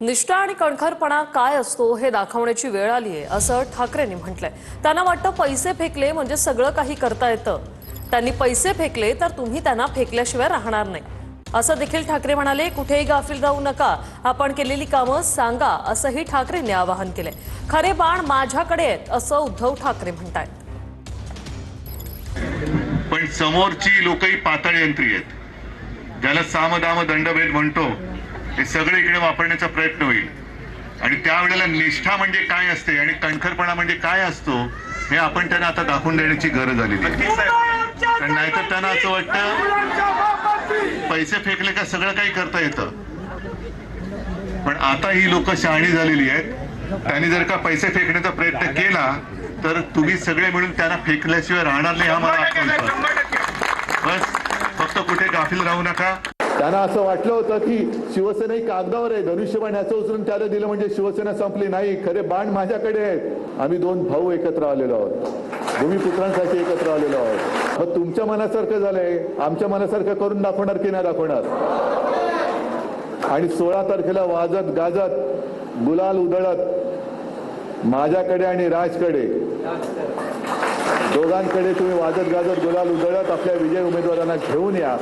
निष्ठा आणि कणखरपणा काय असतो हे दाखवण्याची वेळ आली आहे असं ठाकरेंनी म्हटलंय। त्यांना वाटतं पैसे फेकले म्हणजे सगळं काही करता येतं। त्यांनी पैसे फेकले तर तुम्ही त्यांना फेकल्याशिवाय राहणार नाही असं देखील ठाकरे म्हणाले। कुठेही गाफील राहू नका, आपण केलेली कामं सांगा असंही ठाकरेंनी आवाहन केलंय। खरे बाण माझ्याकडे आहेत असं उद्धव ठाकरे म्हणतात। पण समोरची लोकही पाताळ यंत्री आहेत, ज्याला सामदाम दंडभेद म्हणतो, हे सगळे इकडे वापरण्याचा प्रयत्न होईल। आणि त्यावेळेला निष्ठा म्हणजे काय असते आणि कणखरपणा म्हणजे काय असतो हे आपण त्यांना आता दाखवून देण्याची गरज आलेली आहे। नाहीतर त्यांना असं वाटतं पैसे फेकले का सगळं काही करता येतं। पण आता ही लोक शहाणी झालेली आहेत। त्यांनी जर का पैसे फेकण्याचा प्रयत्न केला तर तुम्ही सगळे मिळून त्यांना फेकल्याशिवाय राहणार नाही हा मला आत्मविश्वास। बस फक्त कुठे गाफील राहू नका। त्यांना असं वाटलं होतं की शिवसेना ही कागदावर आहे, धनुष्यबाण ह्याचं उचलून त्याला दिलं म्हणजे शिवसेना संपली। नाही, खरे बाण माझ्याकडे आहेत। आम्ही दोन भाऊ एकत्र आलेलो आहोत, भूमिपुत्रांसाठी एकत्र आलेलो आहोत। मग तुमच्या मनासारखं झालंय, आमच्या मनासारखं करून दाखवणार की नाही दाखवणार? आणि 16 तारखेला वाजत गाजत गुलाल उधळत माझ्याकडे आणि राजकडे दोघांकडे तुम्ही वाजत गाजत गुलाल उधळत आपल्या विजय उमेदवारांना घेऊन या।